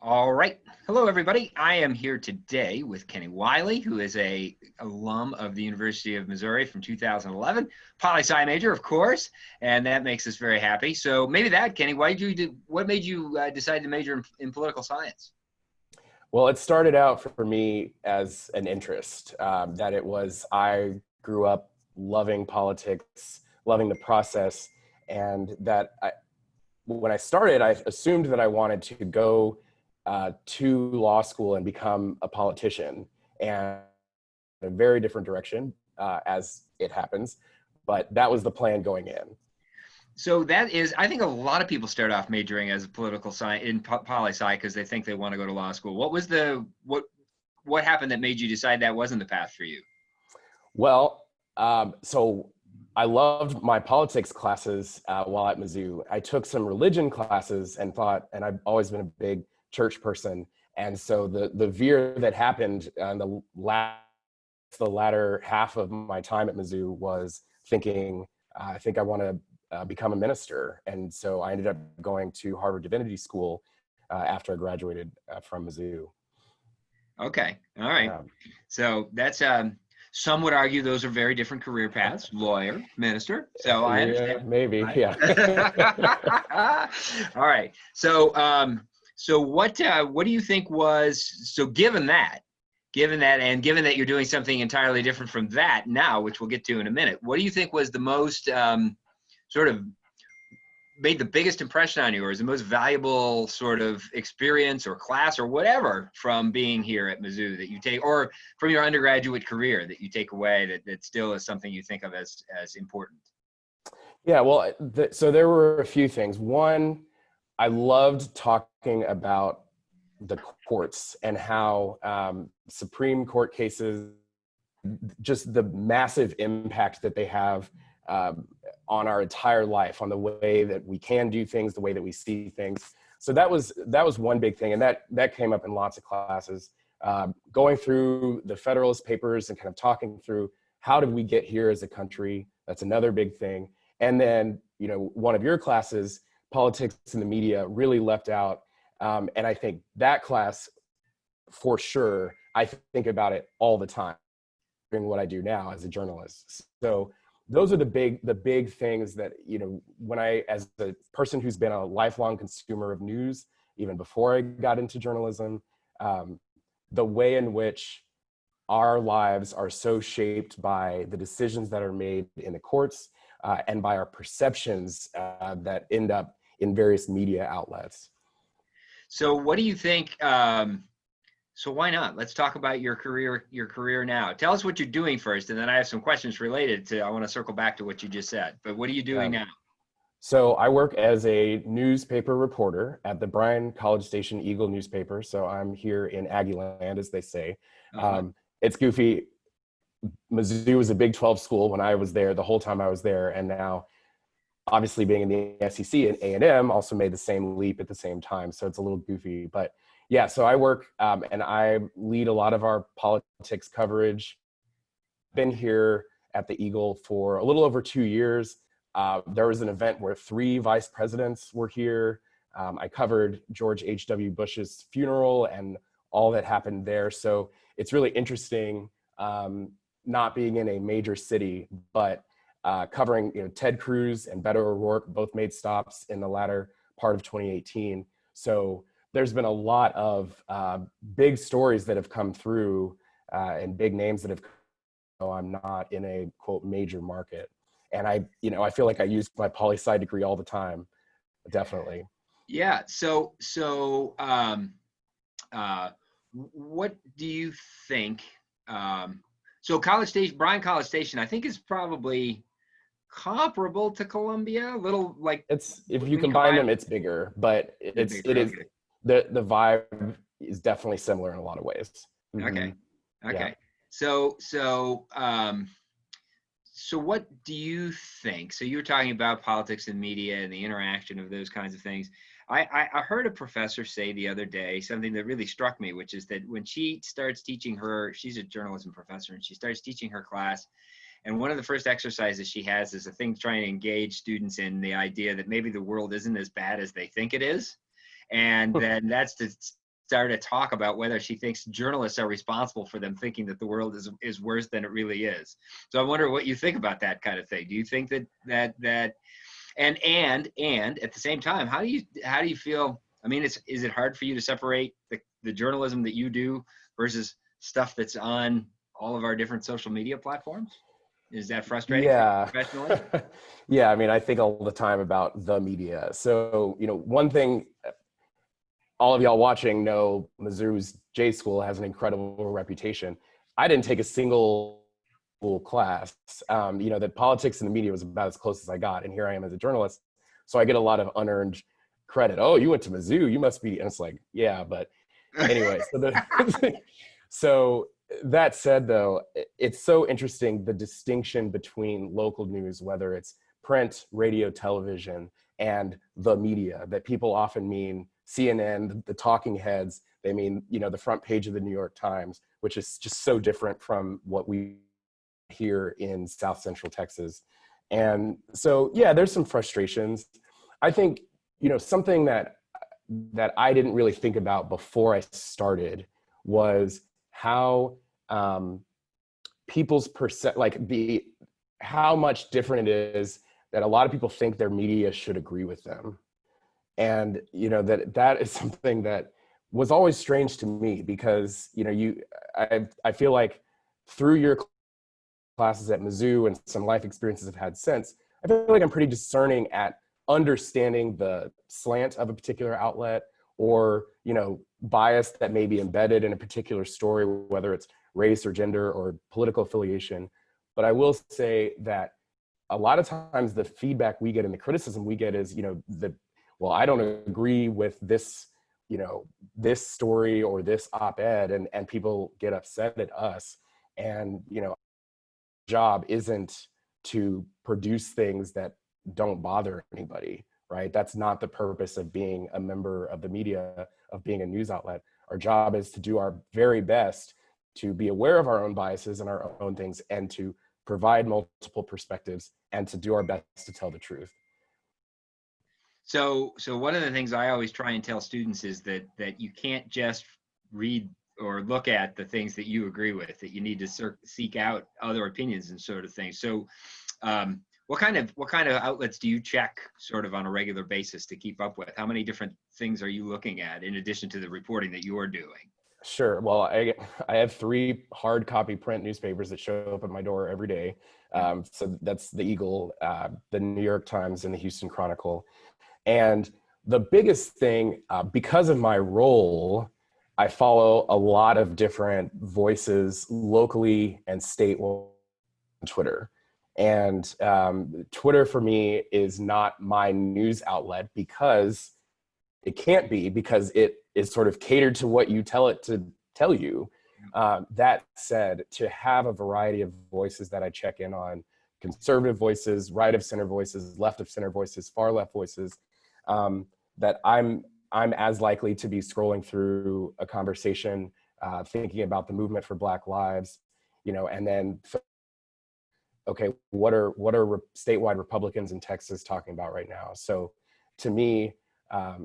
All right. Hello, everybody. I am here today with Kenny Wiley, who is a alum of the University of Missouri from 2011, Poli Sci major, of course, and that makes us very happy. So maybe that, Kenny, what made you decide to major in political science? Well, it started out for me as an interest. I grew up loving politics, loving the process, and when I started, I assumed that I wanted to go to law school and become a politician, and a very different direction, as it happens. But that was the plan going in. So that is, I think a lot of people start off majoring as a political science in poli sci because they think they want to go to law school. What happened that made you decide that wasn't the path for you? Well, so I loved my politics classes while at Mizzou. I took some religion classes and I've always been a big church person. And so the veer that happened on the latter half of my time at Mizzou was thinking, I think I want to become a minister. And so I ended up going to Harvard Divinity School after I graduated from Mizzou. Okay. All right. So that's some would argue those are very different career paths, lawyer, minister. So I understand. Maybe, right? Yeah. All right. So what do you think given that, and given that you're doing something entirely different from that now, which we'll get to in a minute, what do you think was the most sort of made the biggest impression on you, or is the most valuable sort of experience or class or whatever from being here at Mizzou that you take, or from your undergraduate career that you take away that still is something you think of as important? Yeah, well, so there were a few things. One, I loved talking about the courts and how Supreme Court cases, just the massive impact that they have on our entire life, on the way that we can do things, the way that we see things. So that was one big thing, and that came up in lots of classes. Going through the Federalist Papers and kind of talking through how did we get here as a country. That's another big thing. And then, one of your classes, politics and the media, really leapt out. And I think that class, for sure, I think about it all the time doing what I do now as a journalist. So those are the big things that, when as a person who's been a lifelong consumer of news, even before I got into journalism, the way in which our lives are so shaped by the decisions that are made in the courts and by our perceptions that end up in various media outlets. So what do you think? So why not? Let's talk about your career now. Tell us what you're doing first, and then I have some questions related to, I want to circle back to what you just said, but what are you doing now? So I work as a newspaper reporter at the Bryan College Station Eagle newspaper. So I'm here in Aggie land, as they say. It's goofy. Mizzou was a Big 12 school when I was there, the whole time I was there. And now, obviously being in the SEC, and A&M also made the same leap at the same time. So it's a little goofy, but yeah, so I work and I lead a lot of our politics coverage. Been here at the Eagle for a little over 2 years. There was an event where 3 vice presidents were here. I covered George H.W. Bush's funeral and all that happened there. So it's really interesting not being in a major city, but covering Ted Cruz and Beto O'Rourke both made stops in the latter part of 2018. So there's been a lot of big stories that have come through and big names that have come. I'm not in a quote major market, and I feel like I use my poli sci degree all the time. Definitely. Yeah. So what do you think? So Bryan College Station, I think is probably comparable to Columbia. A little like it's, if you combine them, it's bigger, but it is the vibe is definitely similar in a lot of ways. Okay. Yeah. So what do you think? So you were talking about politics and media and the interaction of those kinds of things. I heard a professor say the other day something that really struck me, which is that when she starts teaching she's a journalism professor, and she starts teaching her class, and one of the first exercises she has is a thing trying to engage students in the idea that maybe the world isn't as bad as they think it is. And then that's to started to talk about whether she thinks journalists are responsible for them thinking that the world is worse than it really is. So I wonder what you think about that kind of thing. Do you think that and at the same time, how do you feel? I mean, is it hard for you to separate the journalism that you do versus stuff that's on all of our different social media platforms? Is that frustrating for you professionally? Yeah, I mean, I think all the time about the media. So, one thing all of y'all watching know, Mizzou's J School has an incredible reputation. I didn't take a single class. That politics and the media was about as close as I got. And here I am as a journalist. So I get a lot of unearned credit. Oh, you went to Mizzou, you must be. And it's like, yeah, but anyway. So that said, though, it's so interesting, the distinction between local news, whether it's print, radio, television, and the media, that people often mean CNN, the talking heads. They mean, the front page of the New York Times, which is just so different from what we hear in South Central Texas. And so, yeah, there's some frustrations. I think, something that I didn't really think about before I started was how people's how much different it is that a lot of people think their media should agree with them. And, that is something that was always strange to me because, I feel like through your classes at Mizzou and some life experiences I've had since, I feel like I'm pretty discerning at understanding the slant of a particular outlet or, bias that may be embedded in a particular story, whether it's race or gender or political affiliation. But I will say that a lot of times the feedback we get and the criticism we get is, well, I don't agree with this, this story or this op-ed, and people get upset at us. And, job isn't to produce things that don't bother anybody, right? That's not the purpose of being a member of the media, of being a news outlet. Our job is to do our very best to be aware of our own biases and our own things, and to provide multiple perspectives, and to do our best to tell the truth. So one of the things I always try and tell students is that you can't just read or look at the things that you agree with, that you need to seek out other opinions and sort of things. So what kind of outlets do you check sort of on a regular basis to keep up with? How many different things are you looking at in addition to the reporting that you're doing? Sure. Well, I have 3 hard copy print newspapers that show up at my door every day. So that's the Eagle, the New York Times, and the Houston Chronicle. And the biggest thing, because of my role, I follow a lot of different voices locally and statewide on Twitter. And Twitter for me is not my news outlet because it can't be, because it is sort of catered to what you tell it to tell you. That said, to have a variety of voices that I check in on, conservative voices, right of center voices, left of center voices, far left voices, that I'm as likely to be scrolling through a conversation, thinking about the movement for Black lives, and then, okay, what are statewide Republicans in Texas talking about right now? So to me,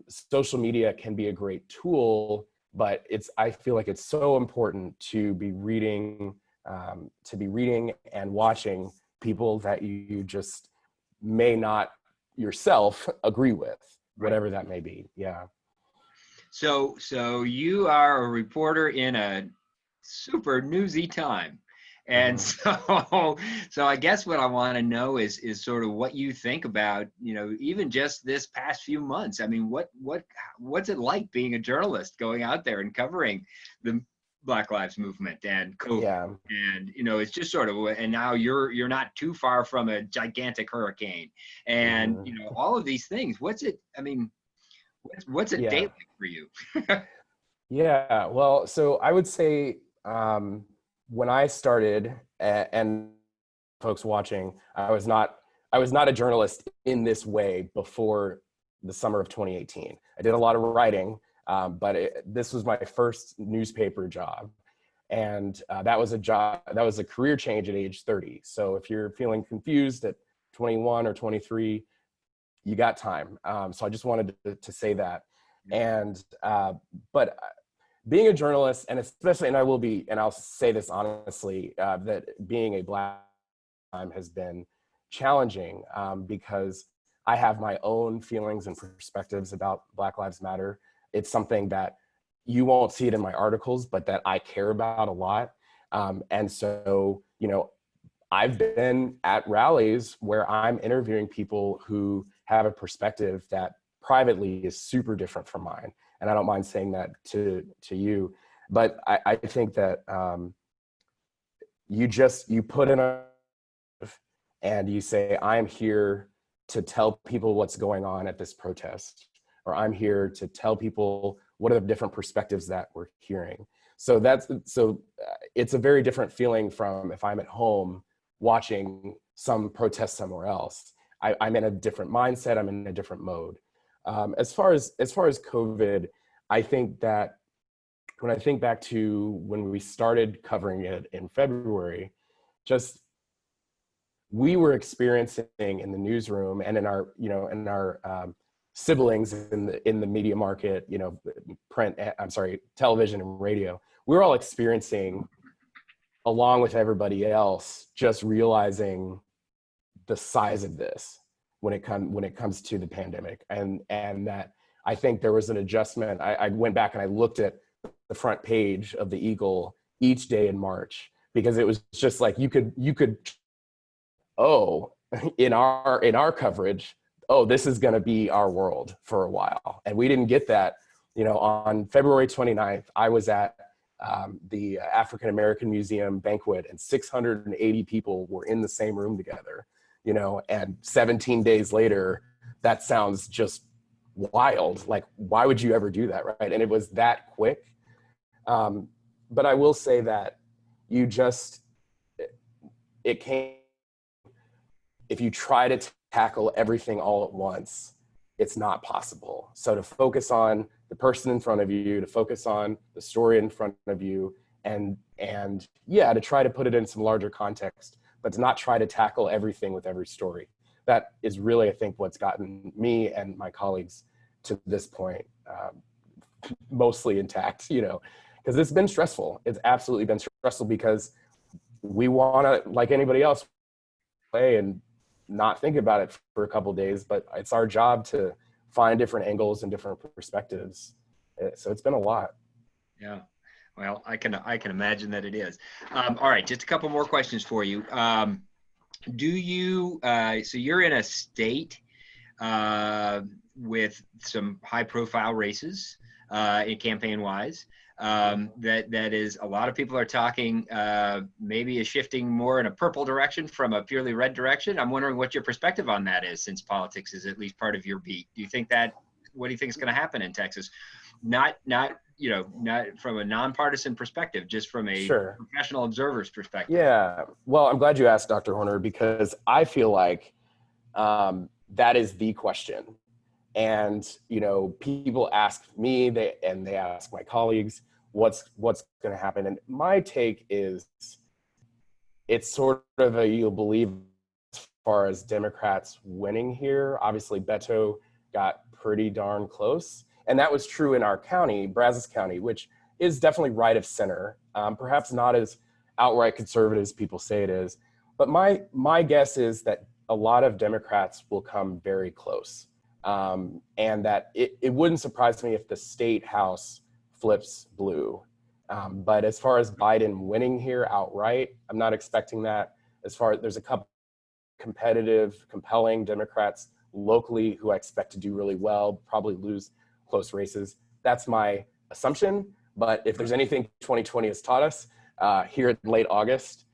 social media can be a great tool, but I feel like it's so important to be reading and watching people that you just may not yourself agree with, whatever that may be. Yeah. So you are a reporter in a super newsy time. And so I guess what I want to know is sort of what you think about, even just this past few months. I mean, what's it like being a journalist, going out there and covering the Black Lives Movement and COVID? Yeah. And it's just sort of, and now you're not too far from a gigantic hurricane, and all of these things. What's it day like for you? Yeah. Well, so I would say, when I started, and folks watching, I was not a journalist in this way before the summer of 2018. I did a lot of writing, but this was my first newspaper job. And that was a career change at age 30. So if you're feeling confused at 21 or 23, you got time. So I just wanted to say that. And, but being a journalist, and especially, and I'll say this honestly, that being a Black has been challenging because I have my own feelings and perspectives about Black Lives Matter. It's something that you won't see it in my articles, but that I care about a lot. And so, I've been at rallies where I'm interviewing people who have a perspective that privately is super different from mine. And I don't mind saying that to you, but I think that you put in and you say, I'm here to tell people what's going on at this protest, or I'm here to tell people what are the different perspectives that we're hearing. So it's a very different feeling from if I'm at home watching some protest somewhere else. I'm in a different mindset. I'm in a different mode. As far as COVID, I think that when I think back to when we started covering it in February, we were experiencing in the newsroom and in our siblings in the media market, television and radio, we were all experiencing, along with everybody else, just realizing the size of this when it comes to the pandemic, and that I think there was an adjustment. I went back and I looked at the front page of the Eagle each day in March, because it was just like you could in our coverage, this is going to be our world for a while. And we didn't get that. On February 29th, I was at the African American Museum banquet, and 680 people were in the same room together, and 17 days later, that sounds just wild. Like, why would you ever do that, right? And it was that quick. But I will say that it came, if you try to tackle everything all at once, it's not possible. So to focus on the person in front of you, to focus on the story in front of you, and to try to put it in some larger context, but to not try to tackle everything with every story. That is really, I think, what's gotten me and my colleagues to this point mostly intact, because it's been stressful. It's absolutely been stressful, because we want to, like anybody else, play and not think about it for a couple of days, but it's our job to find different angles and different perspectives. So it's been a lot. Yeah. Well, I can imagine that it is. All right, just a couple more questions for you. Do you, so you're in a state with some high profile races in campaign wise, that is, a lot of people are talking maybe is shifting more in a purple direction from a purely red direction. I'm wondering what your perspective on that is, since politics is at least part of your beat. What do you think is going to happen in Texas? Not from a nonpartisan perspective, just from a professional observer's perspective. Yeah. Well, I'm glad you asked, Dr. Horner, because I feel like that is the question. And, people ask me, they ask my colleagues, what's going to happen? And my take is, it's sort of you'll believe, as far as Democrats winning here. Obviously, Beto got pretty darn close. And that was true in our county, Brazos County, which is definitely right of center. Perhaps not as outright conservative as people say it is. But my guess is that a lot of Democrats will come very close. And that it wouldn't surprise me if the state house flips blue. But as far as Biden winning here outright, I'm not expecting that. There's a couple competitive, compelling Democrats locally who I expect to do really well, probably lose close races. That's my assumption. But if there's anything 2020 has taught us here in late August,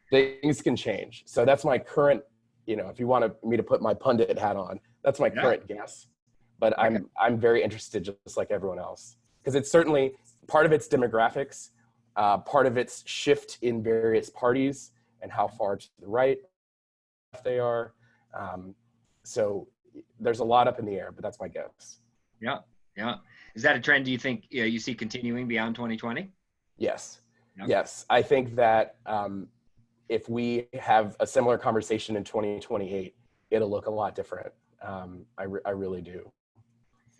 things can change. So that's my current, if you want me to put my pundit hat on, that's my current guess. But I'm very interested, just like everyone else, because it's certainly part of its demographics, part of its shift in various parties and how far to the right they are. So there's a lot up in the air, but that's my guess. Yeah. Is that a trend do you think you see continuing beyond 2020? Yes. Yep. Yes. I think that if we have a similar conversation in 2028, it'll look a lot different. I really do.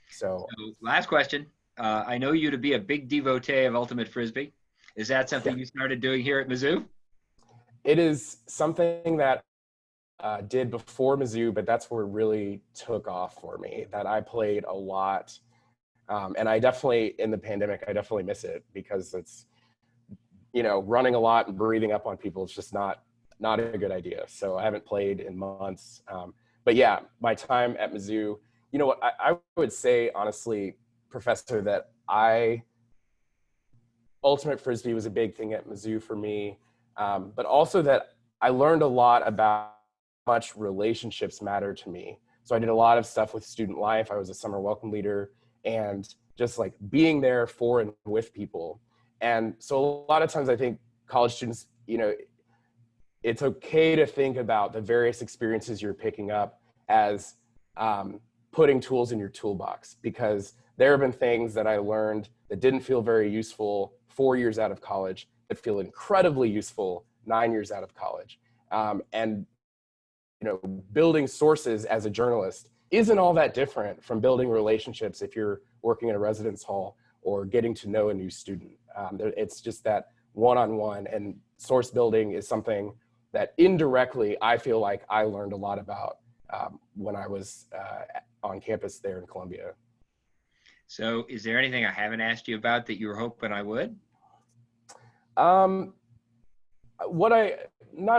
So last question. I know you to be a big devotee of ultimate frisbee. Is that something you started doing here at Mizzou? It is something that did before Mizzou, but that's where it really took off for me, that I played a lot. And I definitely, in the pandemic, I definitely miss it because it's, running a lot and breathing up on people is just not a good idea. So I haven't played in months. But yeah, my time at Mizzou, what I would say, honestly, Professor, that ultimate frisbee was a big thing at Mizzou for me, but also that I learned a lot about how much relationships matter to me. So I did a lot of stuff with student life. I was a summer welcome leader and just like being there for and with people. And so a lot of times I think college students, it's okay to think about the various experiences you're picking up as putting tools in your toolbox, because there have been things that I learned that didn't feel very useful 4 years out of college that feel incredibly useful 9 years out of college. And building sources as a journalist isn't all that different from building relationships if you're working in a residence hall or getting to know a new student. It's just that one-on-one, and source building is something that indirectly I feel like I learned a lot about when I was on campus there in Columbia. So is there anything I haven't asked you about that you were hoping I would? Not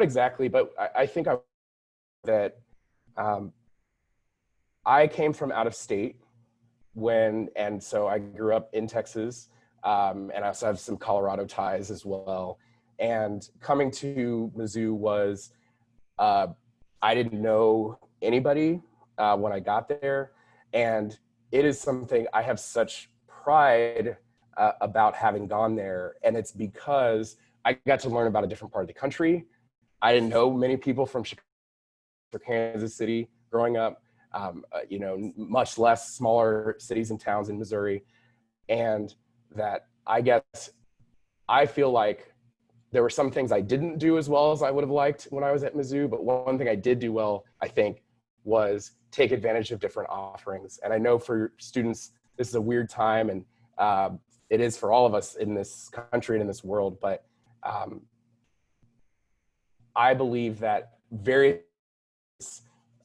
exactly, but I think that I came from out of state and so I grew up in Texas, and I also have some Colorado ties as well. And coming to Mizzou was, I didn't know anybody when I got there. And it is something I have such pride about having gone there. And it's because I got to learn about a different part of the country. I didn't know many people from Chicago or Kansas City growing up, much less smaller cities and towns in Missouri. And that I feel like there were some things I didn't do as well as I would have liked when I was at Mizzou, but one thing I did do well, I think, was take advantage of different offerings. And I know for students, this is a weird time, and it is for all of us in this country and in this world, but I believe that various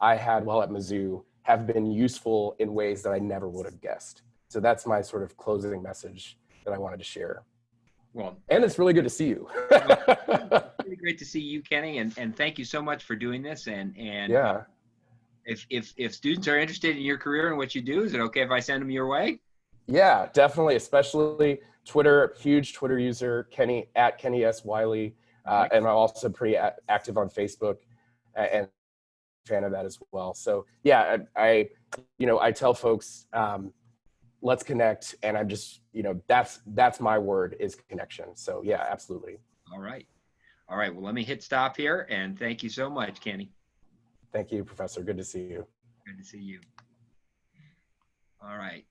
I had while at Mizzou have been useful in ways that I never would have guessed. So that's my sort of closing message that I wanted to share. Well, and it's really good to see you. Really great to see you, Kenny, and thank you so much for doing this. And yeah, if students are interested in your career and what you do, is it okay if I send them your way? yeah, definitely, especially Twitter, huge Twitter user, Kenny at Kenny S. Wiley, and I'm also pretty active on Facebook, and fan of that as well. So yeah, I tell folks, let's connect, and I'm just, that's my word, is connection. So yeah, absolutely. All right. Well, let me hit stop here, and thank you so much, Kenny. Thank you, Professor. Good to see you. Good to see you. All right.